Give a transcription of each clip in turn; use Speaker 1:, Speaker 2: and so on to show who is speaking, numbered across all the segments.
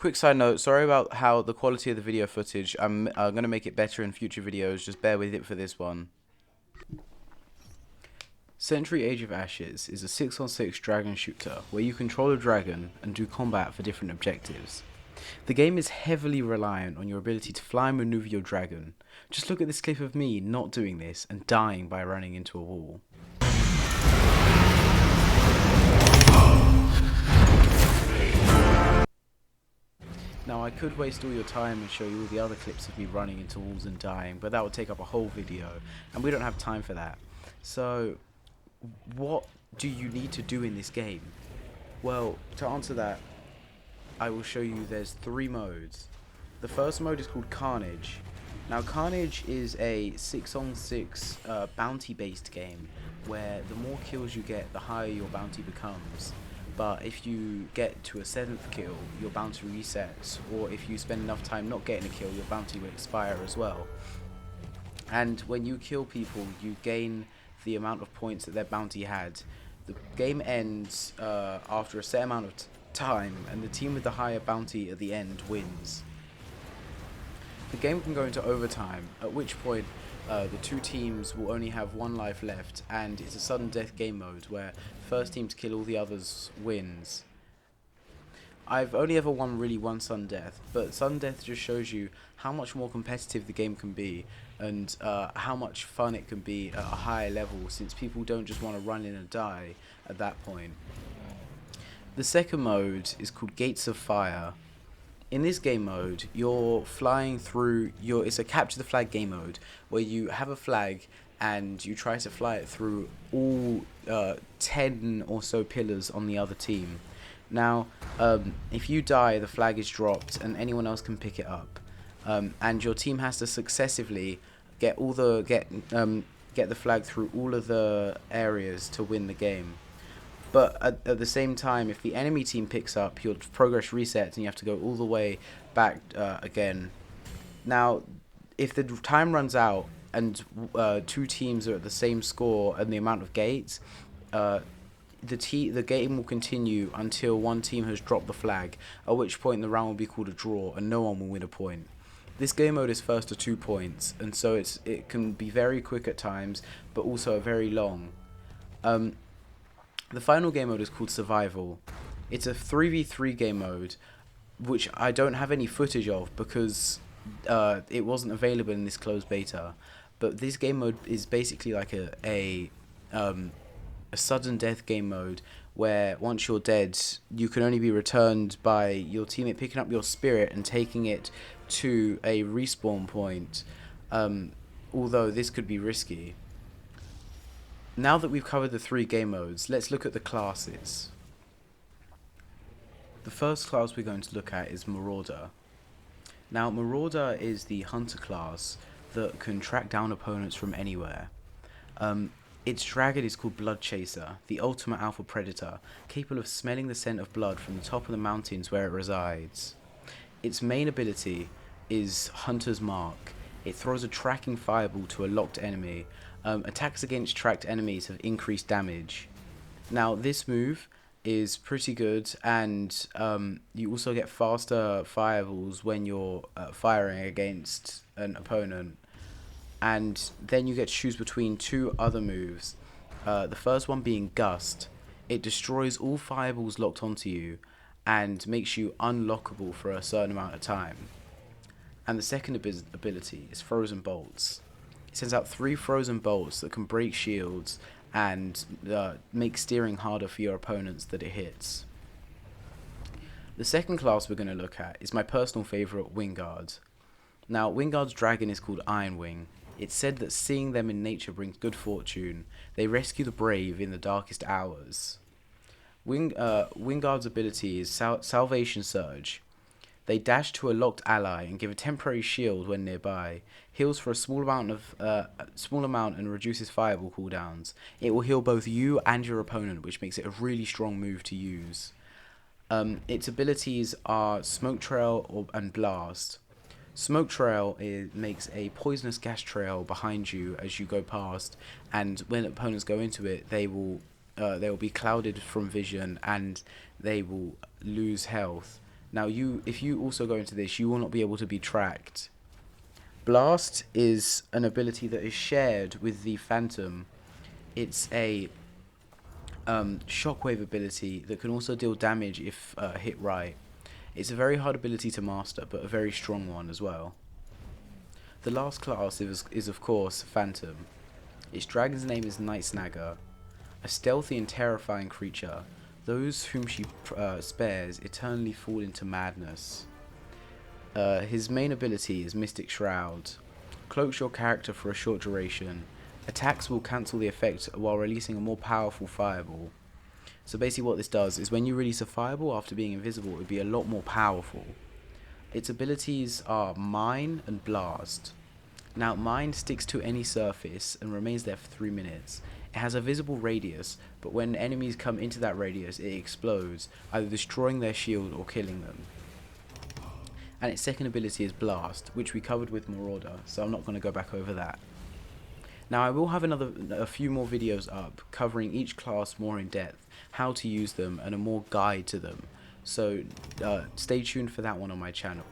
Speaker 1: Quick side note, sorry about how the quality of the video footage. I'm going to make it better in future videos, just bear with it for this one. Century Age of Ashes is a 6-on-6 dragon shooter where you control a dragon and do combat for different objectives. The game is heavily reliant on your ability to fly and maneuver your dragon. Just look at this clip of me not doing this and dying by running into a wall. Now I could waste all your time and show you all the other clips of me running into walls and dying, but that would take up a whole video, and we don't have time for that. So, what do you need to do in this game? Well, to answer that, I will show you there's 3 modes. The first mode is called Carnage. Now Carnage is a 6-on-6 bounty-based game, where the more kills you get, the higher your bounty becomes. But if you get to a 7th kill, your bounty resets, or if you spend enough time not getting a kill, your bounty will expire as well. And when you kill people, you gain the amount of points that their bounty had. The game ends after a set amount of time, and the team with the higher bounty at the end wins. The game can go into overtime, at which point the 2 teams will only have 1 life left, and it's a sudden death game mode where first team to kill all the others wins. I've only ever won sudden death, but sudden death just shows you how much more competitive the game can be, and how much fun it can be at a higher level, since people don't just want to run in and die at that point. The second mode is called Gates of Fire. In this game mode, you're flying through it's a capture the flag game mode where you have a flag and you try to fly it through all 10 or so pillars on the other team. Now, if you die, the flag is dropped and anyone else can pick it up. And your team has to successively get the flag through all of the areas to win the game. But at the same time, if the enemy team picks up, your progress resets and you have to go all the way back again. Now, if the time runs out and 2 teams are at the same score and the amount of gates, the game will continue until one team has dropped the flag, at which point the round will be called a draw and no one will win a point. This game mode is first to 2 points, and so it can be very quick at times, but also very long. The final game mode is called Survival. It's a 3v3 game mode, which I don't have any footage of because it wasn't available in this closed beta. But this game mode is basically like a sudden death game mode where once you're dead, you can only be returned by your teammate picking up your spirit and taking it to a respawn point, although this could be risky. Now that we've covered the 3 game modes, let's look at the classes. The first class we're going to look at is Marauder. Now, Marauder is the hunter class that can track down opponents from anywhere. Its dragon is called Blood Chaser, the ultimate alpha predator, capable of smelling the scent of blood from the top of the mountains where it resides. Its main ability is Hunter's Mark. It throws a tracking fireball to a locked enemy. Attacks against tracked enemies have increased damage. Now, this move is pretty good, and you also get faster fireballs when you're firing against an opponent. And then you get to choose between 2 other moves. The first one being Gust. It destroys all fireballs locked onto you and makes you unlockable for a certain amount of time. And the second ability is Frozen Bolts. It sends out 3 frozen bolts that can break shields and make steering harder for your opponents that it hits. The second class we're going to look at is my personal favourite, Wingard. Now, Wingard's dragon is called Ironwing. It's said that seeing them in nature brings good fortune. They rescue the brave in the darkest hours. Wingard's ability is Salvation Surge. They dash to a locked ally and give a temporary shield when nearby. Heals for a small amount and reduces fireball cooldowns. It will heal both you and your opponent, which makes it a really strong move to use. Its abilities are Smoke Trail and Blast. Smoke Trail makes a poisonous gas trail behind you as you go past, and when opponents go into it, they will be clouded from vision and they will lose health. Now, if you also go into this, you will not be able to be tracked. Blast is an ability that is shared with the Phantom. It's a shockwave ability that can also deal damage if hit right. It's a very hard ability to master, but a very strong one as well. The last class is of course Phantom. Its dragon's name is Night Snagger. A stealthy and terrifying creature. Those whom she spares eternally fall into madness. His main ability is Mystic Shroud. Cloaks your character for a short duration. Attacks will cancel the effect while releasing a more powerful fireball. So basically what this does is when you release a fireball after being invisible, it would be a lot more powerful. Its abilities are Mine and Blast. Now, Mine sticks to any surface and remains there for 3 minutes. It has a visible radius, but when enemies come into that radius, it explodes, either destroying their shield or killing them. And its second ability is Blast, which we covered with Marauder, so I'm not going to go back over that. Now, I will have a few more videos up covering each class more in depth, how to use them, and a more guide to them. So stay tuned for that one on my channel.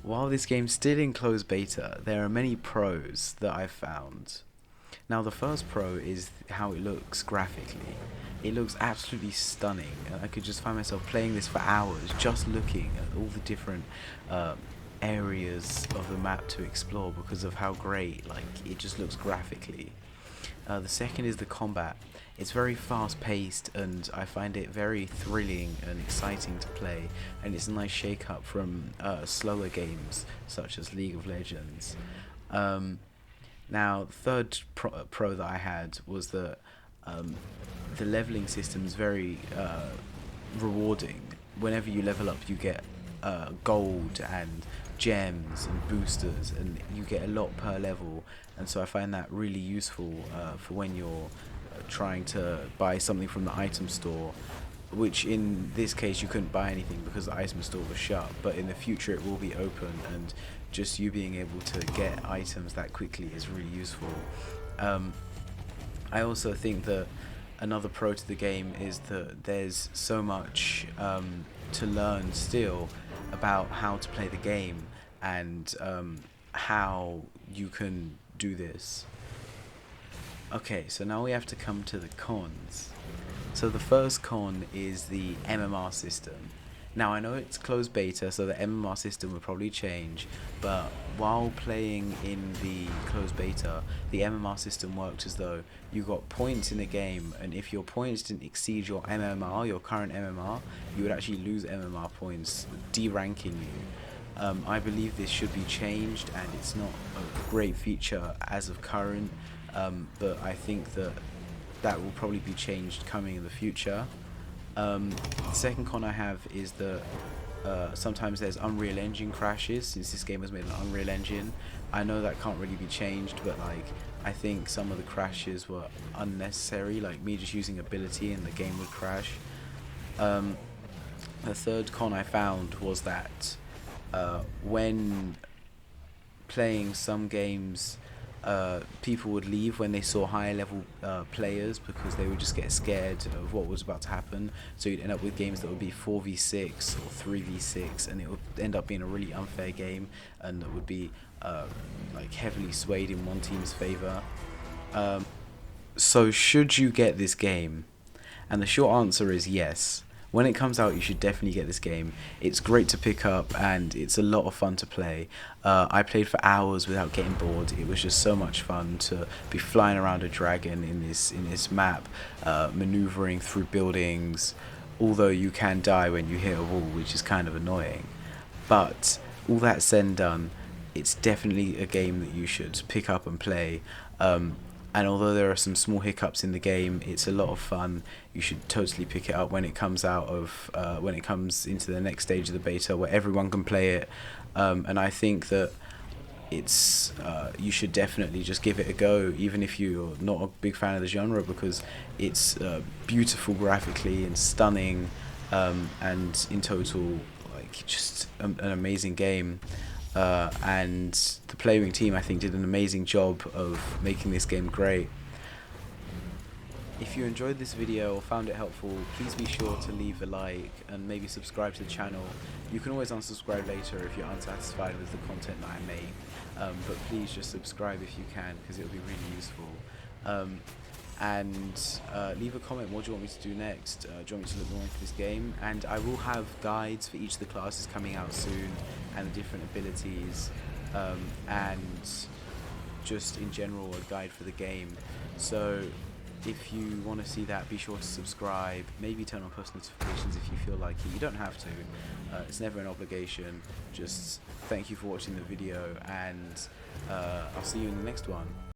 Speaker 1: While this game's still in closed beta, there are many pros that I've found. Now, the first pro is how it looks graphically. It looks absolutely stunning, and I could just find myself playing this for hours, just looking at all the different areas of the map to explore because of how great it just looks graphically. The second is the combat. It's very fast paced and I find it very thrilling and exciting to play, and it's a nice shake up from slower games such as League of Legends. Now, the third pro that I had was that the leveling system is very rewarding. Whenever you level up, you get gold and gems and boosters, and you get a lot per level, and so I find that really useful for when you're trying to buy something from the item store, which in this case you couldn't buy anything because the item store was shut, but in the future it will be open, and just you being able to get items that quickly is really useful. I also think that another pro to the game is that there's so much to learn still about how to play the game and how you can do this. Okay, so now we have to come to the cons. So the first con is the MMR system. Now, I know it's closed beta, so the MMR system will probably change, but while playing in the closed beta, the MMR system worked as though you got points in the game, and if your points didn't exceed your MMR, your current MMR, you would actually lose MMR points, deranking you. I believe this should be changed, and it's not a great feature as of current, but I think that will probably be changed coming in the future. The second con I have is that sometimes there's Unreal Engine crashes since this game was made on Unreal Engine. I know that can't really be changed, but I think some of the crashes were unnecessary, like me just using ability and the game would crash. The third con I found was that when playing some games, people would leave when they saw higher level players because they would just get scared of what was about to happen, so you'd end up with games that would be 4v6 or 3v6, and it would end up being a really unfair game, and it would be heavily swayed in one team's favor. So should you get this game? And the short answer is yes. When it comes out, you should definitely get this game. It's great to pick up and it's a lot of fun to play. I played for hours without getting bored. It was just so much fun to be flying around a dragon in this map, maneuvering through buildings, although you can die when you hit a wall, which is kind of annoying. But all that said and done, it's definitely a game that you should pick up and play. And although there are some small hiccups in the game, it's a lot of fun. You should totally pick it up when it comes when it comes into the next stage of the beta where everyone can play it. And I think that it's you should definitely just give it a go, even if you're not a big fan of the genre, because it's beautiful graphically and stunning, and in total, just an amazing game. And the Playwing team, I think, did an amazing job of making this game great. If you enjoyed this video or found it helpful, please be sure to leave a like and maybe subscribe to the channel. You can always unsubscribe later if you're unsatisfied with the content that I make, but please just subscribe if you can, because it'll be really useful. And leave a comment. What do you want me to do next? Do you want me to look more into this game? And I will have guides for each of the classes coming out soon, and the different abilities, and just in general a guide for the game. So if you want to see that, be sure to subscribe, maybe turn on post notifications if you feel like it. You don't have to, it's never an obligation. Just thank you for watching the video, and I'll see you in the next one.